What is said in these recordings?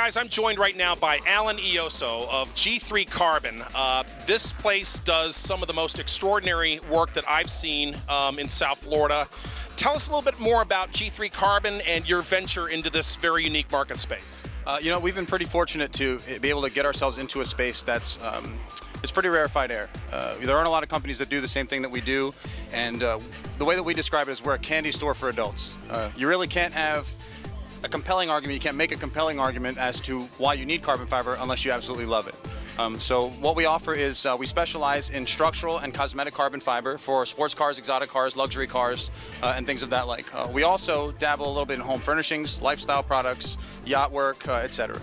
guys, I'm joined right now by Alan Ioso of G3 Carbon. This place does some of the most extraordinary work that I've seen in South Florida. Tell us a little bit more about G3 Carbon and your venture into this very unique market space. We've been pretty fortunate to be able to get ourselves into a space that's it's pretty rarefied air. There aren't a lot of companies that do the same thing that we do, and the way that we describe it is we're a candy store for adults. You really can't have a compelling argument, you can't make a compelling argument as to why you need carbon fiber unless you absolutely love it. So what we offer is we specialize in structural and cosmetic carbon fiber for sports cars, exotic cars, luxury cars, and things of that like. We also dabble a little bit in home furnishings, lifestyle products, yacht work, etc.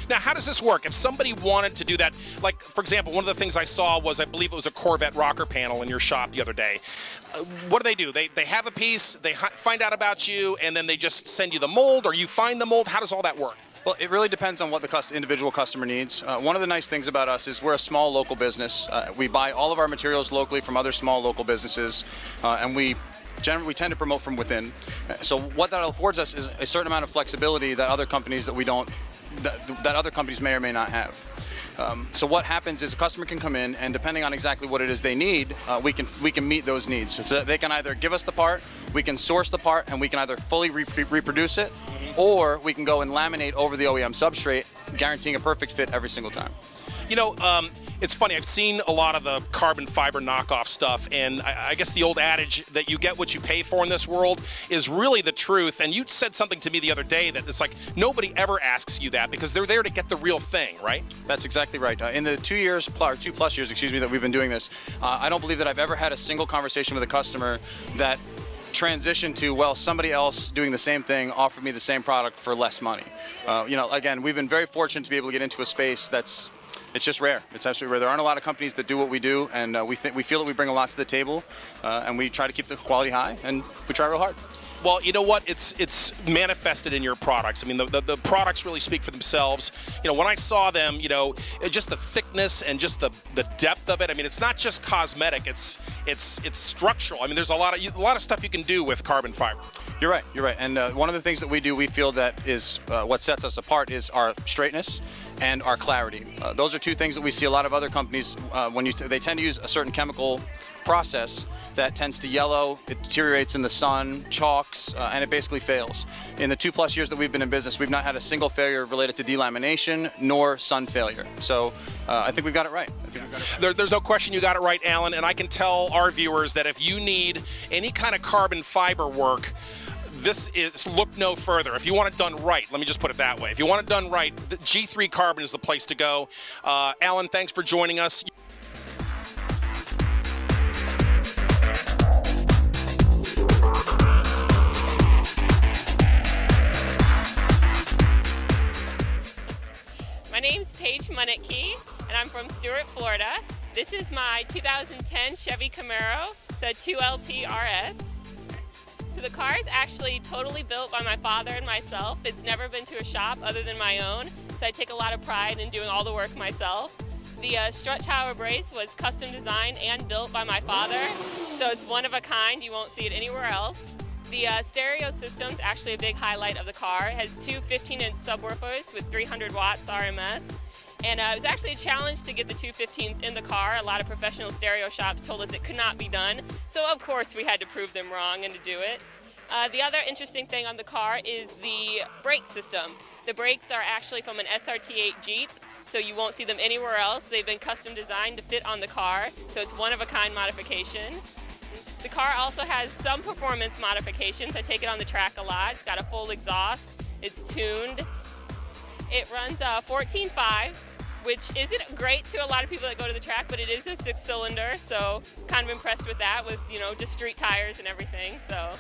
Now, how does this work? If somebody wanted to do that, like, for example, one of the things I saw was, I believe it was a Corvette rocker panel in your shop the other day. What do? They have a piece, they find out about you, and then they just send you the mold, or you find the mold? How does all that work? Well, it really depends on what the individual customer needs. One of the nice things about us is we're a small local business. We buy all of our materials locally from other small local businesses, and we tend to promote from within. So what that affords us is a certain amount of flexibility that other companies that other companies may or may not have. So what happens is a customer can come in, and depending on exactly what it is they need, we can meet those needs. So they can either give us the part, we can source the part, and we can either fully reproduce it, or we can go and laminate over the OEM substrate, guaranteeing a perfect fit every single time. You know, it's funny, I've seen a lot of the carbon fiber knockoff stuff, and I guess the old adage that you get what you pay for in this world is really the truth. And you said something to me the other day that it's like nobody ever asks you that because they're there to get the real thing, right? That's exactly right. In the 2 plus years, that we've been doing this, I don't believe that I've ever had a single conversation with a customer that transition to, well, somebody else doing the same thing offered me the same product for less money. Again, we've been very fortunate to be able to get into a space it's just rare. It's absolutely rare. There aren't a lot of companies that do what we do, and we feel that we bring a lot to the table, and we try to keep the quality high, and we try real hard. Well, you know what? It's manifested in your products. I mean, the products really speak for themselves. You know, when I saw them, just the thickness and just the depth of it. I mean, it's not just cosmetic. It's structural. I mean, there's a lot of stuff you can do with carbon fiber. You're right. And one of the things that we do, we feel that is what sets us apart is our straightness and our clarity. Those are two things that we see a lot of other companies they tend to use a certain chemical process that tends to yellow, it deteriorates in the sun, chalks, and it basically fails. In the 2+ years that we've been in business, we've not had a single failure related to delamination nor sun failure. So I think we've got it right. There's no question you got it right, Alan, and I can tell our viewers that if you need any kind of carbon fiber work, look no further. If you want it done right, let me just put it that way. If you want it done right, the G3 Carbon is the place to go. Alan, thanks for joining us. My name's Paige Munitke, and I'm from Stuart, Florida. This is my 2010 Chevy Camaro. It's a 2LT RS. So the car is actually totally built by my father and myself. It's never been to a shop other than my own, so I take a lot of pride in doing all the work myself. The strut tower brace was custom designed and built by my father, so it's one of a kind. You won't see it anywhere else. The stereo system's actually a big highlight of the car. It has two 15-inch subwoofers with 300 watts RMS. And it was actually a challenge to get the two 15s in the car. A lot of professional stereo shops told us it could not be done. So of course we had to prove them wrong and to do it. The other interesting thing on the car is the brake system. The brakes are actually from an SRT8 Jeep, so you won't see them anywhere else. They've been custom designed to fit on the car, so it's one-of-a-kind modification. The car also has some performance modifications. I take it on the track a lot. It's got a full exhaust. It's tuned. It runs 14.5, which isn't great to a lot of people that go to the track, but it is a 6-cylinder, so kind of impressed with that, with just street tires and everything. So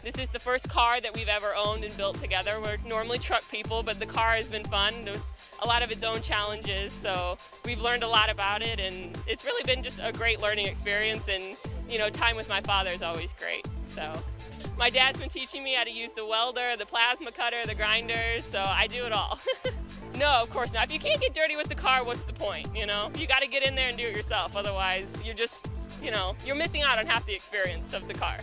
this is the first car that we've ever owned and built together. We're normally truck people, but the car has been fun with a lot of its own challenges. So we've learned a lot about it, and it's really been just a great learning experience. And time with my father is always great. So my dad's been teaching me how to use the welder, the plasma cutter, the grinders, so I do it all. No, of course not. If you can't get dirty with the car, what's the point, You got to get in there and do it yourself. Otherwise, you're just, you're missing out on half the experience of the car.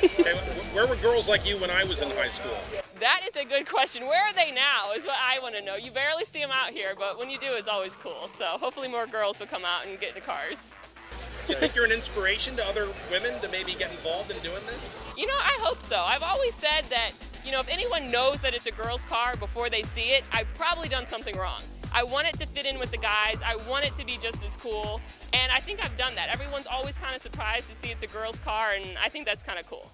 Okay, where were girls like you when I was in high school? That is a good question. Where are they now is what I want to know. You barely see them out here, but when you do, it's always cool. So hopefully more girls will come out and get into cars. You think you're an inspiration to other women to maybe get involved in doing this? You know, I hope so. I've always said that, you know, if anyone knows that it's a girl's car before they see it, I've probably done something wrong. I want it to fit in with the guys. I want it to be just as cool. And I think I've done that. Everyone's always kind of surprised to see it's a girl's car, and I think that's kind of cool.